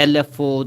LFO,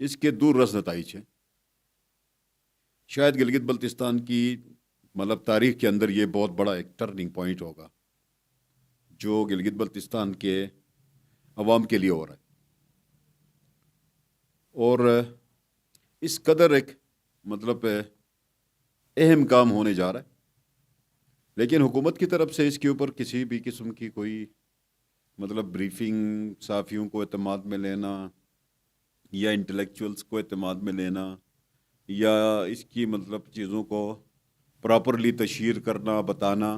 اس کے دور رس نتائج ہیں. شاید گلگت بلتستان کی مطلب تاریخ کے اندر یہ بہت بڑا ایک ٹرننگ پوائنٹ ہوگا جو گلگت بلتستان کے عوام کے لیے ہو رہا ہے. اور اس قدر ایک مطلب اہم کام ہونے جا رہا ہے، لیکن حکومت کی طرف سے اس کے اوپر کسی بھی قسم کی کوئی مطلب بریفنگ، صحافیوں کو اعتماد میں لینا یا انٹلیکچوئلس کو اعتماد میں لینا یا اس کی مطلب چیزوں کو پراپرلی تشہیر کرنا، بتانا،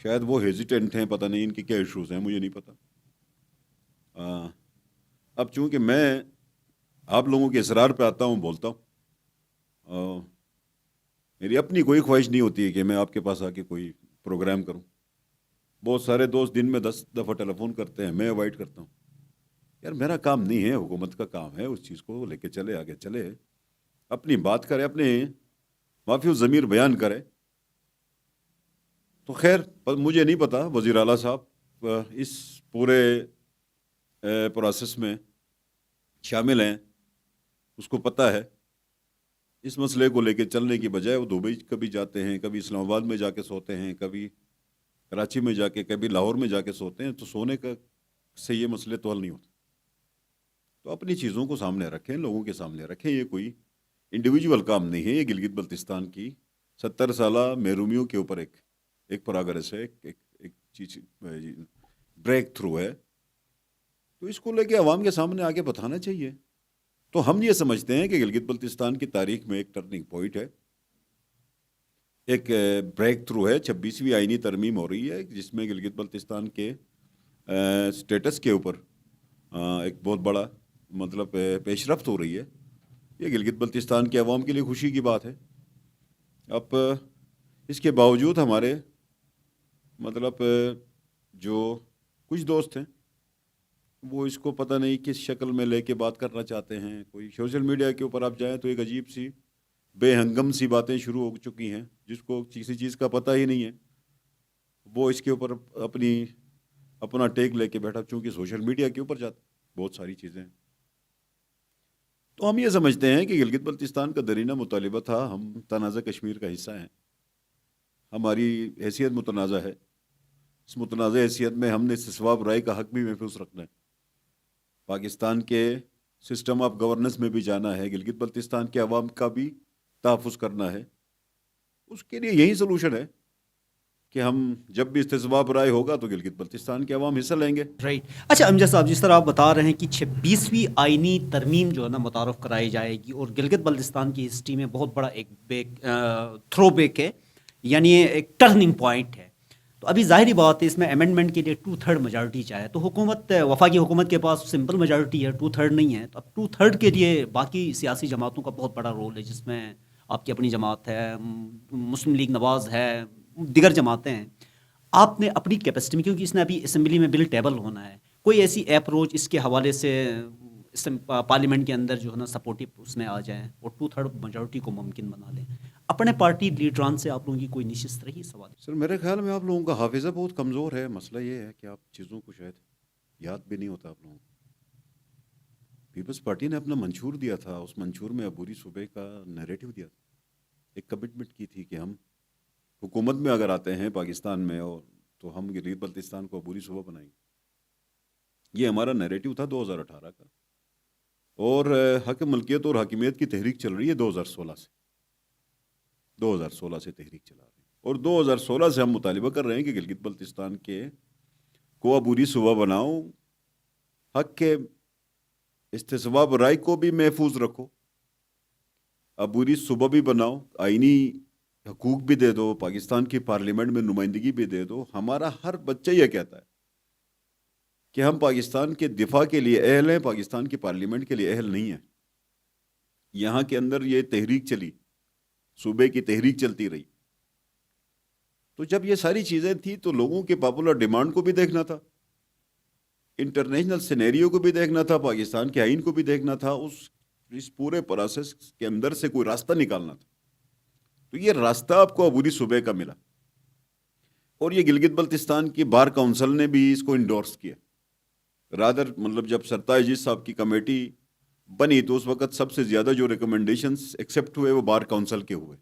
شاید وہ ہیزیٹنٹ ہیں. پتہ نہیں ان کے کیا ایشوز ہیں، مجھے نہیں پتہ. اب چونکہ میں آپ لوگوں کے اصرار پہ آتا ہوں، بولتا ہوں، میری اپنی کوئی خواہش نہیں ہوتی ہے کہ میں آپ کے پاس آ کے کوئی پروگرام کروں. بہت سارے دوست دن میں 10 دفعہ ٹیلی فون کرتے ہیں، میں اوائڈ کرتا ہوں. یار میرا کام نہیں ہے، حکومت کا کام ہے. اس چیز کو لے کے چلے، آگے چلے، اپنی بات کرے، اپنے معافی الضمیر بیان کرے. تو خیر مجھے نہیں پتا وزیر اعلیٰ صاحب اس پورے پروسیس میں شامل ہیں، اس کو پتہ ہے. اس مسئلے کو لے کے چلنے کی بجائے وہ دبئی کبھی جاتے ہیں، کبھی اسلام آباد میں جا کے سوتے ہیں، کبھی کراچی میں جا کے، کبھی لاہور میں جا کے سوتے ہیں. تو سونے کا سے یہ مسئلے تو حل نہیں ہوتے. تو اپنی چیزوں کو سامنے رکھیں، لوگوں کے سامنے رکھیں. یہ کوئی انڈیویجول کام نہیں ہے. یہ گلگت بلتستان کی 70 سالہ محرومیوں کے اوپر ایک پروگریس ہے، ایک چیز بریک تھرو ہے. تو اس کو لے کے عوام کے سامنے آگے بتانا چاہیے. تو ہم یہ سمجھتے ہیں کہ گلگت بلتستان کی تاریخ میں ایک ٹرننگ پوائنٹ ہے، ایک بریک تھرو ہے. 26ویں آئینی ترمیم ہو رہی ہے جس میں گلگت بلتستان کے سٹیٹس کے اوپر ایک بہت بڑا مطلب پیش رفت ہو رہی ہے. یہ گلگت بلتستان کے عوام کے لیے خوشی کی بات ہے. اب اس کے باوجود ہمارے مطلب جو کچھ دوست ہیں وہ اس کو پتہ نہیں کس شکل میں لے کے بات کرنا چاہتے ہیں. کوئی سوشل میڈیا کے اوپر آپ جائیں تو ایک عجیب سی بے ہنگم سی باتیں شروع ہو چکی ہیں جس کو کسی چیز کا پتہ ہی نہیں ہے. وہ اس کے اوپر اپنا ٹیک لے کے بیٹھا، چونکہ سوشل میڈیا کے اوپر جاتا بہت ساری چیزیں. تو ہم یہ سمجھتے ہیں کہ گلگت بلتستان کا درینہ مطالبہ تھا. ہم تنازع کشمیر کا حصہ ہیں، ہماری حیثیت متنازع ہے. اس متنازع حیثیت میں ہم نے استصواب رائے کا حق بھی محفوظ رکھنا ہے. پاکستان کے سسٹم آف گورننس میں بھی جانا ہے، گلگت بلتستان کے عوام کا بھی تحفظ کرنا ہے. اس کے لیے یہی سلوشن ہے کہ ہم جب بھی استصواب رائے ہوگا تو گلگت بلتستان کے عوام حصہ لیں گے. رائٹ. اچھا امجد صاحب، جس طرح آپ بتا رہے ہیں کہ 26ویں آئینی ترمیم جو ہے نا متعارف کرائی جائے گی اور گلگت بلتستان کی ہسٹری میں بہت بڑا ایک تھرو بیک ہے، یعنی ایک ٹرننگ پوائنٹ ہے. تو ابھی ظاہری بات ہے اس میں امینڈمنٹ کے لیے 2/3 میجارٹی چاہے. تو وفاقی حکومت کے پاس سمپل میجارٹی ہے، 2/3 نہیں ہے. تو اب 2/3 کے لیے باقی سیاسی جماعتوں کا بہت بڑا رول ہے، جس میں آپ کی اپنی جماعت ہے، مسلم لیگ نواز ہے، دیگر جماعتیں ہیں. آپ نے اپنی کیپیسٹی میں، کیونکہ اس نے ابھی اسمبلی میں بل ٹیبل ہونا ہے، کوئی ایسی اپروچ اس کے حوالے سے پارلیمنٹ کے اندر جو ہے نا سپورٹو اس میں آ جائیں اور 2/3 میجورٹی کو ممکن بنا لیں؟ اپنے پارٹی لیڈران سے آپ لوگوں کی کوئی نشست رہی سوال؟ سر میرے خیال میں آپ لوگوں کا حافظہ بہت کمزور ہے. مسئلہ یہ ہے کہ آپ چیزوں کو شاید یاد بھی نہیں ہوتا آپ لوگوں کو. پیپلز پارٹی نے اپنا منشور دیا تھا، اس منشور میں عبوری صوبے کا نیریٹو دیا تھا. ایک کمٹمنٹ کی تھی کہ ہم حکومت میں اگر آتے ہیں پاکستان میں تو ہم گلگت بلتستان کو عبوری صوبہ بنائیں گے. یہ ہمارا نیریٹو تھا 2018 کا. اور حق ملکیت اور حاکمیت کی تحریک چل رہی ہے 2016 سے. 2016 سے تحریک چلا رہی ہے اور 2016 سے ہم مطالبہ کر رہے ہیں کہ گلگت بلتستان کو عبوری صوبہ بناؤ. حق کے استصواب رائے کو بھی محفوظ رکھو، عبوری صوبہ بھی بناؤ، آئینی حقوق بھی دے دو، پاکستان کی پارلیمنٹ میں نمائندگی بھی دے دو. ہمارا ہر بچہ یہ کہتا ہے کہ ہم پاکستان کے دفاع کے لیے اہل ہیں، پاکستان کی پارلیمنٹ کے لیے اہل نہیں ہیں. یہاں کے اندر یہ تحریک چلی، صوبے کی تحریک چلتی رہی. تو جب یہ ساری چیزیں تھیں تو لوگوں کے پاپولر ڈیمانڈ کو بھی دیکھنا تھا، انٹرنیشنل سینیریو کو بھی دیکھنا تھا، پاکستان کے آئین کو بھی دیکھنا تھا. اس پورے پروسیس کے اندر سے کوئی راستہ نکالنا تھا. تو یہ راستہ آپ کو عبوری صوبے کا ملا اور یہ گلگت بلتستان کی بار کونسل نے بھی اس کو انڈورس کیا. رادر مطلب جب سرتاج جی صاحب کی کمیٹی بنی تو اس وقت سب سے زیادہ جو ریکمنڈیشنز ایکسیپٹ ہوئے وہ بار کونسل کے ہوئے،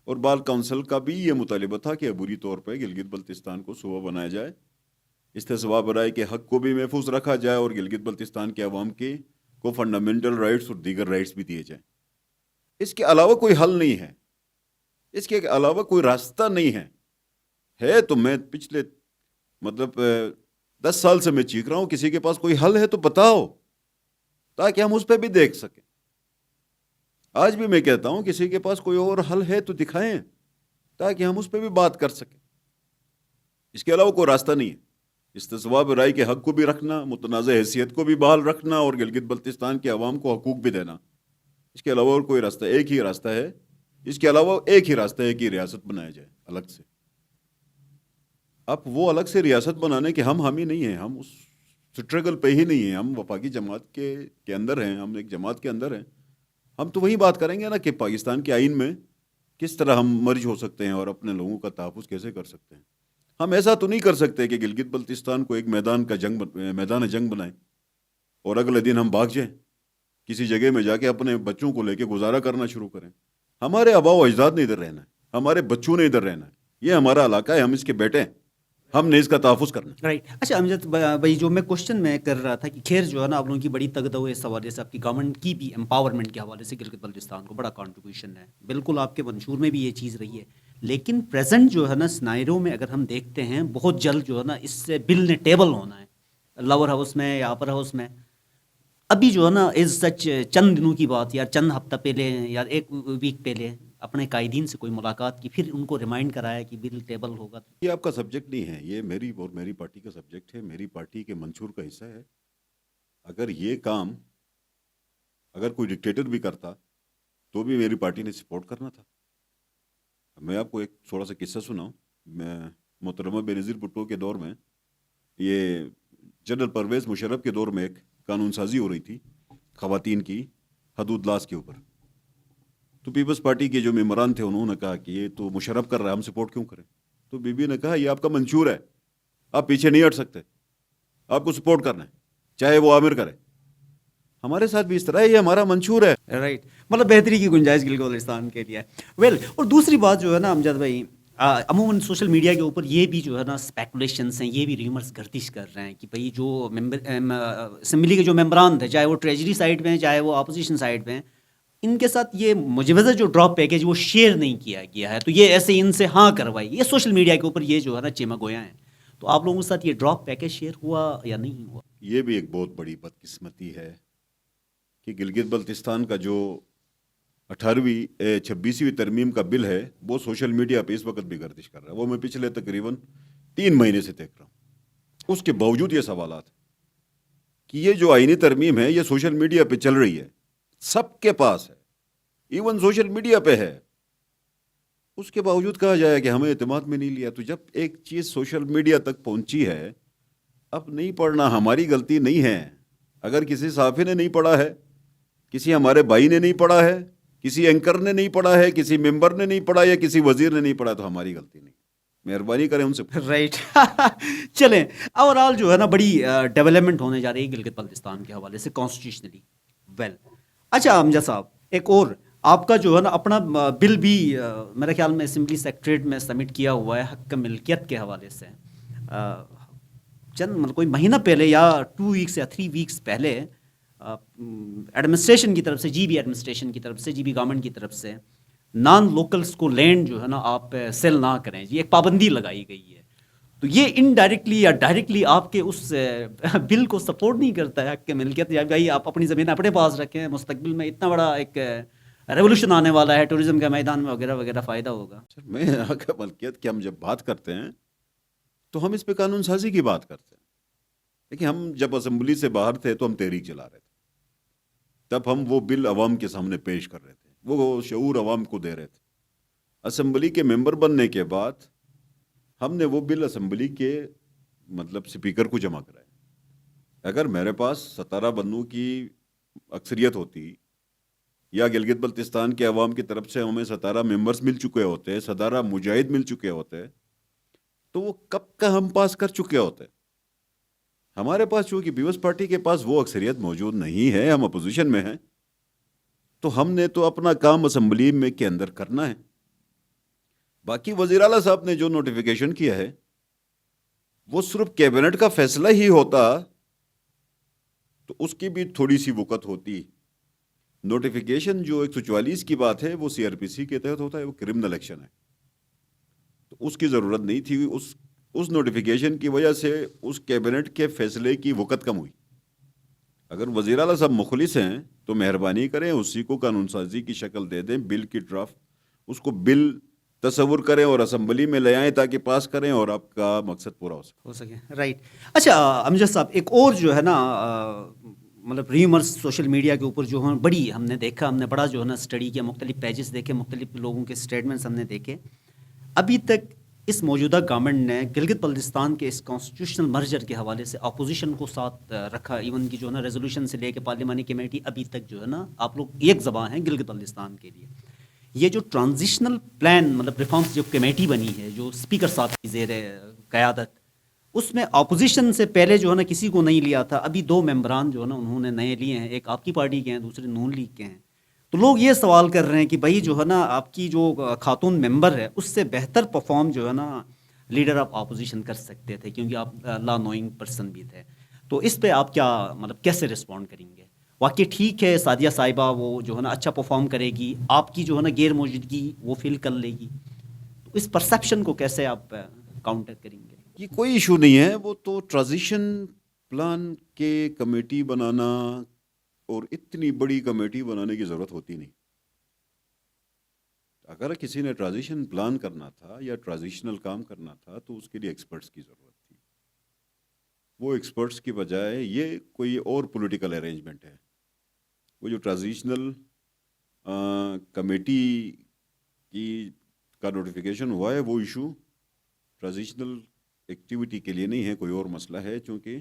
اور بار کونسل کا بھی یہ مطالبہ تھا کہ عبوری طور پہ گلگت بلتستان کو صوبہ بنایا جائے، استصواب برائے کے حق کو بھی محفوظ رکھا جائے اور گلگت بلتستان کے عوام کے کو فنڈامنٹل رائٹس اور دیگر رائٹس بھی دیے جائیں۔ اس کے علاوہ کوئی حل نہیں ہے، اس کے علاوہ کوئی راستہ نہیں ہے تو میں پچھلے 10 سال سے میں چیخ رہا ہوں کسی کے پاس کوئی حل ہے تو بتاؤ تاکہ ہم اس پہ بھی دیکھ سکیں۔ آج بھی میں کہتا ہوں کسی کے پاس کوئی اور حل ہے تو دکھائیں تاکہ ہم اس پہ بھی بات کر سکیں۔ اس کے علاوہ کوئی راستہ نہیں ہے۔ استصواب رائے کے حق کو بھی رکھنا، متنازع حیثیت کو بھی بحال رکھنا اور گلگت بلتستان کے عوام کو حقوق بھی دینا، اس کے علاوہ اور کوئی راستہ، ایک ہی راستہ ہے، اس کے علاوہ ایک ہی راستہ ہے کہ ریاست بنایا جائے الگ سے۔ اب وہ الگ سے ریاست بنانے کے ہم حامی نہیں ہیں، ہم اس سٹرگل پہ ہی نہیں ہیں، ہم وفاقی جماعت کے اندر ہیں، ہم ایک جماعت کے اندر ہیں۔ ہم تو وہی بات کریں گے نا کہ پاکستان کے آئین میں کس طرح ہم مرج ہو سکتے ہیں اور اپنے لوگوں کا تحفظ کیسے کر سکتے ہیں۔ ہم ایسا تو نہیں کر سکتے کہ گلگت بلتستان کو ایک میدان جنگ بنائیں اور اگلے دن ہم بھاگ جائیں کسی جگہ میں جا کے اپنے بچوں کو لے کے گزارا کرنا شروع کریں۔ ہمارے آباء و اجداد نے ادھر رہنا ہے، ہمارے بچوں نے ادھر رہنا ہے، یہ ہمارا علاقہ ہے، ہم اس کے بیٹے ہیں، ہم نے اس کا تحفظ کرنا ہے۔ رائٹ۔ اچھا امجد بھائی، جو میں کوشچن میں کر رہا تھا کہ خیر جو ہے نا آپ لوگوں کی بڑی تگدو اس حوالے سے، آپ کی گورنمنٹ کی بھی امپاورمنٹ کے حوالے سے گلگت بلتستان کو بڑا کنٹریبیوشن ہے، بالکل آپ کے منشور میں بھی یہ چیز رہی ہے، لیکن پریزنٹ جو ہے نا سنائرو میں اگر ہم دیکھتے ہیں بہت جلد جو ہے نا اس سے بل نے ٹیبل ہونا ہے لور ہاؤس میں یا اپر ہاؤس میں۔ ابھی جو ہے نا از سچ چند دنوں کی بات یا چند ہفتہ پہلے یا ایک ویک پہلے اپنے قائدین سے کوئی ملاقات کی، پھر ان کو ریمائنڈ کرایا کہ بل ٹیبل ہوگا۔ یہ آپ کا سبجیکٹ نہیں ہے، یہ میری اور میری پارٹی کا سبجیکٹ ہے، میری پارٹی کے منشور کا حصہ ہے۔ اگر یہ کام اگر کوئی ڈکٹیٹر بھی کرتا تو بھی میری پارٹی نے سپورٹ کرنا تھا۔ میں آپ کو ایک تھوڑا سا قصہ سناؤں۔ میں محترمہ بینظیر بھٹو کے دور میں، یہ جنرل پرویز مشرف کے دور میں ایک قانون سازی ہو رہی تھی خواتین کی حدود لاس کے اوپر، تو پیپلز پارٹی کے جو ممبران تھے انہوں نے کہا کہ یہ تو مشرف کر رہا ہے، ہم سپورٹ کیوں کریں؟ تو بی بی نے کہا یہ آپ کا منشور ہے، آپ پیچھے نہیں ہٹ سکتے، آپ کو سپورٹ کرنا ہے چاہے وہ عامر کرے۔ ہمارے ساتھ بھی اس طرح ہے، یہ ہمارا منشور ہے۔ رائٹ، مطلب بہتری کی گنجائش گلگت بلتستان کے لیے ویل۔ اور دوسری بات جو ہے نا امجد بھائی، عموماً سوشل میڈیا کے اوپر یہ بھی جو ہے نا اسپیکولیشنس ہیں، یہ بھی ریومرز گردش کر رہے ہیں کہ بھئی جو اسمبلی کے جو ممبران تھے، چاہے وہ ٹریجری سائڈ پہ ہیں چاہے وہ اپوزیشن سائڈ پہ ہیں، ان کے ساتھ یہ مجوزہ جو ڈراپ پیکیج وہ شیئر نہیں کیا گیا ہے، تو یہ ایسے ان سے ہاں کروائی، یہ سوشل میڈیا کے اوپر یہ جو ہے نا چیما گویا ہیں۔ تو آپ لوگوں کے ساتھ یہ ڈراپ پیکیج شیئر ہوا یا نہیں ہوا؟ یہ بھی ایک بہت بڑی بدقسمتی ہے کہ گلگت بلتستان کا جو 26ویں ترمیم کا بل ہے وہ سوشل میڈیا پہ اس وقت بھی گردش کر رہا ہے، وہ میں پچھلے تقریباً 3 مہینے سے دیکھ رہا ہوں۔ اس کے باوجود یہ سوالات کہ یہ جو آئینی ترمیم ہے یہ سوشل میڈیا پہ چل رہی ہے، سب کے پاس ہے، ایون سوشل میڈیا پہ ہے، اس کے باوجود کہا جائے کہ ہمیں اعتماد میں نہیں لیا۔ تو جب ایک چیز سوشل میڈیا تک پہنچی ہے، اب نہیں پڑھنا ہماری غلطی نہیں ہے۔ اگر کسی صحافی نے نہیں پڑھا ہے، کسی ہمارے بھائی نے نہیں پڑھا ہے، کسی اینکر نے نہیں پڑھا ہے، کسی ممبر نے نہیں پڑھا یا کسی وزیر نے نہیں پڑھا، تو ہماری غلطی نہیں، مہربانی کریں ان سے۔ رائٹ چلیں، اوور آل جو ہے نا بڑی ڈیولپمنٹ ہونے جا رہی ہے گلگت بلتستان کے حوالے سے کانسٹیٹیوشنلی ویل۔ اچھا امجد صاحب، ایک اور آپ کا جو ہے نا اپنا بل بھی میرے خیال میں اسمبلی سیکریٹریٹ میں سبمٹ کیا ہوا ہے حق ملکیت کے حوالے سے، چند مطلب کوئی مہینہ پہلے یا 2 ویکس یا 3 ویکس پہلے ایڈمنسٹریشن کی طرف سے، جی بی ایڈمنسٹریشن کی طرف سے، جی بی گورنمنٹ کی طرف سے نان لوکلس کو لینڈ جو ہے نا آپ سیل نہ کریں، یہ ایک پابندی لگائی گئی ہے۔ تو یہ انڈائریکٹلی یا ڈائریکٹلی آپ کے اس بل کو سپورٹ نہیں کرتا ہے حق ملکیت، یا بھائی آپ اپنی زمین اپنے پاس رکھیں، مستقبل میں اتنا بڑا ایک ریولوشن آنے والا ہے ٹورزم کے میدان میں وغیرہ وغیرہ، فائدہ ہوگا۔ میں حق ملکیت کی ہم جب بات کرتے ہیں تو ہم اس پہ قانون سازی کی بات کرتے ہیں۔ دیکھیں، ہم جب اسمبلی سے باہر تھے تو ہم تحریک چلا رہے تھے، تب ہم وہ بل عوام کے سامنے پیش کر رہے تھے، وہ شعور عوام کو دے رہے تھے۔ اسمبلی کے ممبر بننے کے بعد ہم نے وہ بل اسمبلی کے سپیکر کو جمع کرایا۔ اگر میرے پاس 17 بندوں کی اکثریت ہوتی یا گلگت بلتستان کے عوام کی طرف سے ہمیں 17 ممبرز مل چکے ہوتے، 17 مجاہد مل چکے ہوتے، تو وہ کب کا ہم پاس کر چکے ہوتے۔ ہمارے پاس چونکہ پیپلز پارٹی کے پاس وہ اکثریت موجود نہیں ہے، ہم اپوزیشن میں ہیں، تو ہم نے تو اپنا کام اسمبلی میں کے اندر کرنا ہے. باقی وزیر اعلیٰ صاحب نے جو نوٹیفیکیشن کیا ہے وہ صرف کیبنٹ کا فیصلہ ہی ہوتا تو اس کی بھی تھوڑی سی وقت ہوتی. نوٹیفیکیشن جو 144 کی بات ہے وہ سی آر پی سی کے تحت ہوتا ہے، وہ کرمنل ایکشن ہے، تو اس کی ضرورت نہیں تھی. اس نوٹیفیکیشن کی وجہ سے اس کیبنٹ کے فیصلے کی وقت کم ہوئی. اگر وزیر اعلیٰ صاحب مخلص ہیں تو مہربانی کریں اسی کو قانون سازی کی شکل دے دیں، بل کی ڈرافٹ، اس کو بل تصور کریں اور اسمبلی میں لے آئیں تاکہ پاس کریں اور آپ کا مقصد پورا ہو سکے. رائٹ. اچھا امجد صاحب، ایک اور جو ہے نا مطلب ریمرز سوشل میڈیا کے اوپر جو ہے بڑی ہم نے دیکھا، ہم نے بڑا جو ہے نا اسٹڈی کیا، مختلف پیجز دیکھے، مختلف لوگوں کے اسٹیٹمنٹس ہم نے دیکھے. ابھی تک اس موجودہ گورنمنٹ نے گلگت بلتستان کے اس کانسٹیٹیوشنل مرجر کے حوالے سے اپوزیشن کو ساتھ رکھا، ایون کی جو ہے نا ریزولوشن سے لے کے پارلیمانی کمیٹی، ابھی تک جو ہے نا آپ لوگ ایک زبان ہیں گلگت بلتستان کے لیے. یہ جو ٹرانزیشنل پلان مطلب ریفارمس جو کمیٹی بنی ہے جو اسپیکر صاحب کی زیر قیادت، اس میں اپوزیشن سے پہلے جو ہے نا کسی کو نہیں لیا تھا. ابھی 2 ممبران جو ہے نا انہوں نے نئے لیے ہیں، ایک آپ کی پارٹی کے ہیں، دوسرے نون لیگ کے ہیں. تو لوگ یہ سوال کر رہے ہیں کہ بھائی جو ہے نا آپ کی جو خاتون ممبر ہے اس سے بہتر پرفارم جو ہے نا لیڈر آف اپوزیشن کر سکتے تھے، کیونکہ آپ لا نوئنگ پرسن بھی تھے. تو اس پہ آپ کیا مطلب کیسے رسپونڈ کریں گے؟ واقعی ٹھیک ہے سعدیہ صاحبہ وہ جو ہے نا اچھا پرفارم کرے گی، آپ کی جو ہے نا غیر موجودگی وہ فیل کر لے گی، تو اس پرسیپشن کو کیسے آپ کاؤنٹر کریں گے؟ یہ کوئی ایشو نہیں ہے، وہ تو ٹرانزیشن پلان کے کمیٹی بنانا اور اتنی بڑی کمیٹی بنانے کی ضرورت ہوتی نہیں. اگر کسی نے ٹرانزیشن پلان کرنا تھا یا ٹرانزیشنل کام کرنا تھا تو اس کے لیے ایکسپرٹس کی ضرورت تھی. وہ ایکسپرٹس کی بجائے یہ کوئی اور پولیٹیکل ارینجمنٹ ہے. وہ جو ٹرانزیشنل کمیٹی کی کا نوٹیفیکیشن ہوا ہے وہ ایشو ٹرانزیشنل ایکٹیویٹی کے لیے نہیں ہے، کوئی اور مسئلہ ہے. چونکہ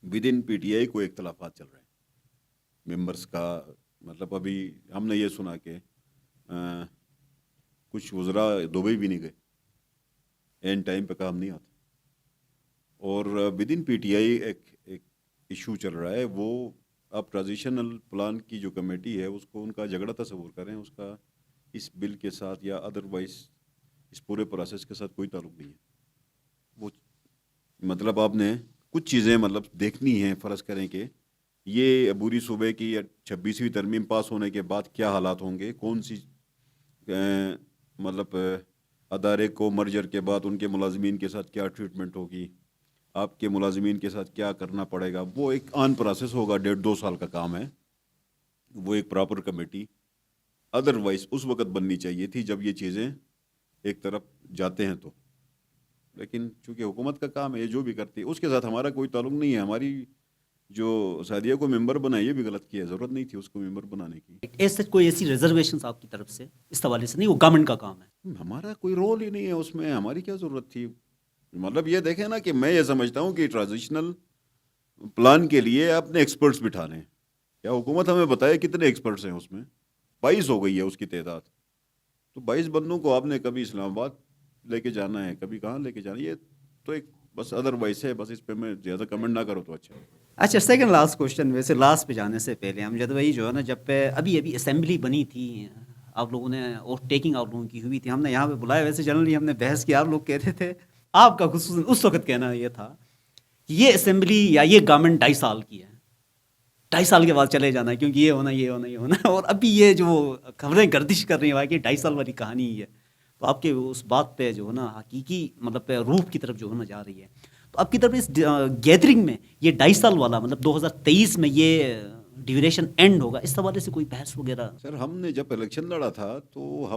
with in P T I کوئی اختلافات چل رہے ہیں ممبرس کا. مطلب ابھی ہم نے یہ سنا کہ کچھ وزراء دبئی بھی نہیں گئے، این ٹائم پہ کام نہیں آتا. اور with in P T I ایک ایشو چل رہا ہے. وہ اب ٹرانزیشنل پلان کی جو کمیٹی ہے اس کو ان کا جھگڑا تصور کریں، اس کا اس بل کے ساتھ یا ادروائز اس پورے پروسیس کے ساتھ کوئی تعلق نہیں ہے. وہ مطلب آپ نے کچھ چیزیں مطلب دیکھنی ہیں. فرض کریں کہ یہ عبوری صوبے کی 26ویں ترمیم پاس ہونے کے بعد کیا حالات ہوں گے، کون سی مطلب ادارے کو مرجر کے بعد ان کے ملازمین کے ساتھ کیا ٹریٹمنٹ ہوگی، آپ کے ملازمین کے ساتھ کیا کرنا پڑے گا. وہ ایک آن پروسیس ہوگا، 1.5-2 سال کا کام ہے. وہ ایک پراپر کمیٹی ادروائز اس وقت بننی چاہیے تھی جب یہ چیزیں ایک طرف جاتے ہیں تو. لیکن چونکہ حکومت کا کام ہے یہ جو بھی کرتی ہے اس کے ساتھ ہمارا کوئی تعلق نہیں ہے. ہماری جو سعدیہ کو ممبر بنائی یہ بھی غلط کیا ہے، ضرورت نہیں تھی اس کو ممبر بنانے کی. ایسے کوئی ایسی ریزرویشنز آپ کی طرف سے اس حوالے سے نہیں؟ وہ گورنمنٹ کا کام ہے، ہمارا کوئی رول ہی نہیں ہے اس میں، ہماری کیا ضرورت تھی. مطلب یہ دیکھیں نا کہ میں یہ سمجھتا ہوں کہ ٹرانزیشنل پلان کے لیے آپ نے ایکسپرٹس بٹھا لیں. کیا حکومت ہمیں بتائے کتنے ایکسپرٹس ہیں اس میں؟ 22 ہو گئی ہے اس کی تعداد. تو 22 بندوں کو آپ نے کبھی اسلام آباد لے کے جانا ہے، کبھی کہاں لے کے جانا ہے. یہ تو ایک بس ادروائز ہے. بس اس پہ میں زیادہ کمنٹ نہ کرو تو اچھا. اچھا سیکنڈ لاسٹ کوشچن، ویسے لاسٹ پہ جانے سے پہلے امجد بھائی جو ہے نا جب پہ ابھی اسمبلی بنی تھی آپ لوگوں نے اور ٹیکنگ آپ لوگوں کی ہوئی تھی، ہم نے یہاں پہ بلایا، ویسے جنرلی ہم نے بحث کی، آپ لوگ کہتے تھے، آپ کا خصوصاً اس وقت کہنا یہ تھا کہ یہ اسمبلی یا یہ گورنمنٹ 2.5 سال کی ہے، 2.5 سال کے بعد چلے جانا ہے کیونکہ یہ ہونا یہ ہونا یہ ہونا. اور ابھی یہ جو خبریں گردش کر رہی ہیں واقعی 2.5 سال والی کہانی ہی ہے. تو آپ کے اس بات پہ جو ہے نا حقیقی مطلب روح کی طرف جو ہونا جا رہی ہے. تو آپ کی طرف اس گیدرنگ میں یہ 2.5 سال والا مطلب 2023 میں یہ ڈیوریشن اینڈ ہوگا، اس حوالے سے کوئی بحث وغیرہ؟ سر ہم نے جب الیکشن لڑا تھا تو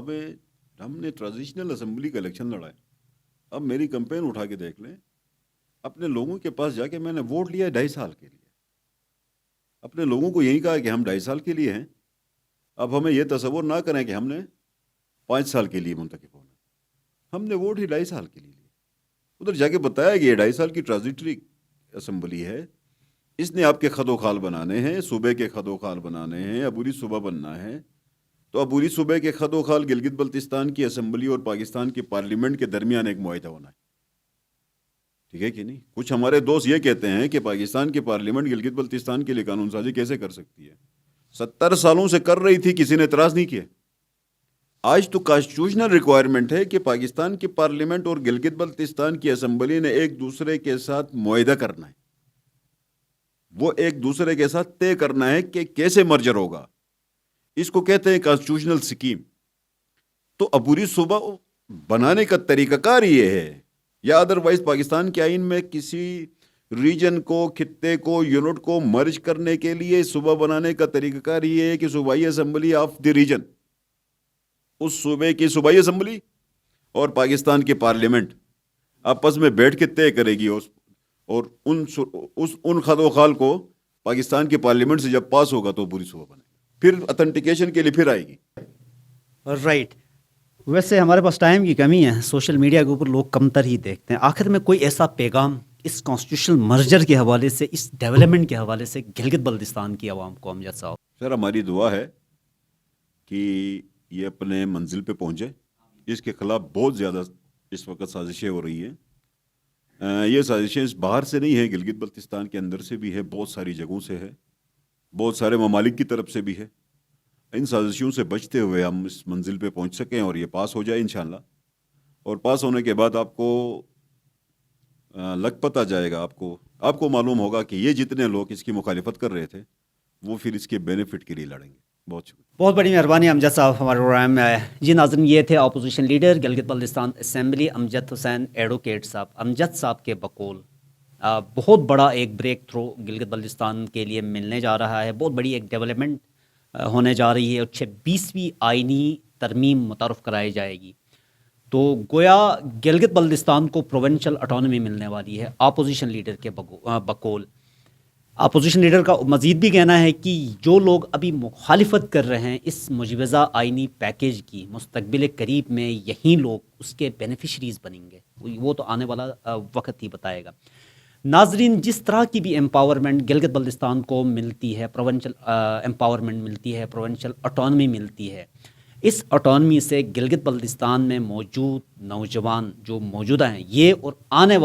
ہم نے ٹرانزیشنل اسمبلی کا الیکشن لڑا ہے. اب میری کمپین اٹھا کے دیکھ لیں، اپنے لوگوں کے پاس جا کے میں نے ووٹ لیا 2.5 سال کے لیے. اپنے لوگوں کو یہی کہا کہ ہم 2.5 سال کے لیے ہیں. اب ہمیں یہ تصور نہ کریں کہ ہم نے 5 سال کے لیے منتخب ہونا. ہم نے ووٹ ہی 2.5 سال کے لیے لیا. ادھر جا کے بتایا کہ یہ 2.5 سال کی ٹرانزیٹری اسمبلی ہے، اس نے آپ کے خد و خال بنانے ہیں، صوبے کے خد و خال بنانے ہیں، عبوری صوبہ بننا ہے. تو عبوری صوبے کے خد و خال گلگت بلتستان کی اسمبلی اور پاکستان کی پارلیمنٹ کے درمیان ایک معاہدہ ہونا ہے. ٹھیک ہے کہ نہیں؟ کچھ ہمارے دوست یہ کہتے ہیں کہ پاکستان کی پارلیمنٹ گلگت بلتستان کے لیے قانون سازی کیسے کر سکتی ہے؟ 70 سالوں سے کر رہی تھی، کسی نے اعتراض نہیں کیا۔ آج تو کانسٹیٹیوشنل ریکوائرمنٹ ہے کہ پاکستان کی پارلیمنٹ اور گلگت بلتستان کی اسمبلی نے ایک دوسرے کے ساتھ معاہدہ کرنا ہے، وہ ایک دوسرے کے ساتھ طے کرنا ہے کہ کیسے مرجر ہوگا۔ اس کو کہتے ہیں کانسٹیٹیوشنل سکیم۔ تو عبوری صوبہ بنانے کا طریقہ کار یہ ہے، یا ادروائز پاکستان کے آئین میں کسی ریجن کو، خطے کو، یونٹ کو مرج کرنے کے لیے صوبہ بنانے کا طریقہ کار یہ ہے کہ صوبائی اسمبلی آف دی ریجن، اس صوبے کی صوبائی اسمبلی اور پاکستان کی پارلیمنٹ آپس میں بیٹھ کے طے کرے گی، اور ان خط و خال کو پاکستان کی پارلیمنٹ سے جب پاس ہوگا تو پوری صوبہ بنے گی، پھر اتھینٹیکیشن کے لیے پھر آئے گی۔ رائٹ۔ ویسے ہمارے پاس ٹائم کی کمی ہے، سوشل میڈیا کے اوپر لوگ کم تر ہی دیکھتے ہیں۔ آخر میں کوئی ایسا پیغام اس کانسٹیٹیوشنل مرجر کے حوالے سے، اس ڈیولپمنٹ کے حوالے سے گلگت بلتستان کی عوام کو امجد صاحب؟ سر، ہماری دعا ہے کہ یہ اپنے منزل پہ پہنچے۔ اس کے خلاف بہت زیادہ اس وقت سازشیں ہو رہی ہیں۔ یہ سازشیں باہر سے نہیں ہیں، گلگت بلتستان کے اندر سے بھی ہے، بہت ساری جگہوں سے ہے، بہت سارے ممالک کی طرف سے بھی ہے۔ ان سازشوں سے بچتے ہوئے ہم اس منزل پہ پہنچ سکیں اور یہ پاس ہو جائے انشاءاللہ۔ اور پاس ہونے کے بعد آپ کو لگ پتہ جائے گا، آپ کو معلوم ہوگا کہ یہ جتنے لوگ اس کی مخالفت کر رہے تھے وہ پھر اس کے بینیفٹ کے لیے لڑیں گے۔ بہت شکریہ۔ بہت بڑی مہربانی امجد صاحب ہمارے پروگرام میں آئے۔ جی ناظرین، یہ تھے opposition leader Gilgit Baltistan assembly Amjad Hussain advocate صاحب۔ امجد صاحب کے بقول بہت بڑا ایک بریک تھرو گلگت بلتستان کے لیے ملنے جا رہا ہے، بہت بڑی ایک ڈیولپمنٹ ہونے جا رہی ہے، اور 26ویں آئینی ترمیم متعارف کرائی جائے گی۔ تو گویا گلگت بلتستان کو پروونشل اٹانومی ملنے والی ہے اپوزیشن لیڈر کے بقول۔ اپوزیشن لیڈر کا مزید بھی کہنا ہے کہ جو لوگ ابھی مخالفت کر رہے ہیں اس مجوزہ آئینی پیکیج کی، مستقبل قریب میں یہی لوگ اس کے بینیفیشریز بنیں گے، وہ تو آنے والا وقت ہی بتائے گا۔ ناظرین، جس طرح کی بھی امپاورمنٹ گلگت بلتستان کو ملتی ہے، پروونشل امپاورمنٹ ملتی ہے، پروونشل اٹانومی ملتی ہے، اس اٹانومی سے گلگت بلتستان میں موجود نوجوان جو موجودہ ہیں، یہ اور آنے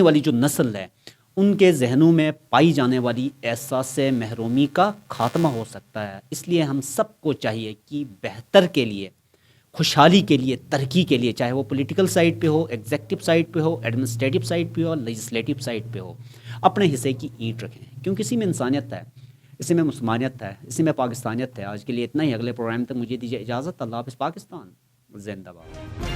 والی جو نسل ہے، ان کے ذہنوں میں پائی جانے والی احساس محرومی کا خاتمہ ہو سکتا ہے۔ اس لیے ہم سب کو چاہیے کہ بہتر کے لیے، خوشحالی کے لیے، ترقی کے لیے، چاہے وہ پولیٹیکل سائڈ پہ ہو، ایگزیکٹو سائڈ پہ ہو، ایڈمنسٹریٹو سائڈ پہ ہو، لیجسلیٹو سائڈ پہ ہو، اپنے حصے کی اینٹ رکھیں، کیونکہ اسی میں انسانیت ہے، اسی میں مسلمانیت ہے، اسی میں پاکستانیت ہے۔ آج کے لیے اتنا ہی، اگلے پروگرام تک مجھے دیجیے اجازت۔ اللہ حافظ۔ پاکستان زندہ باد۔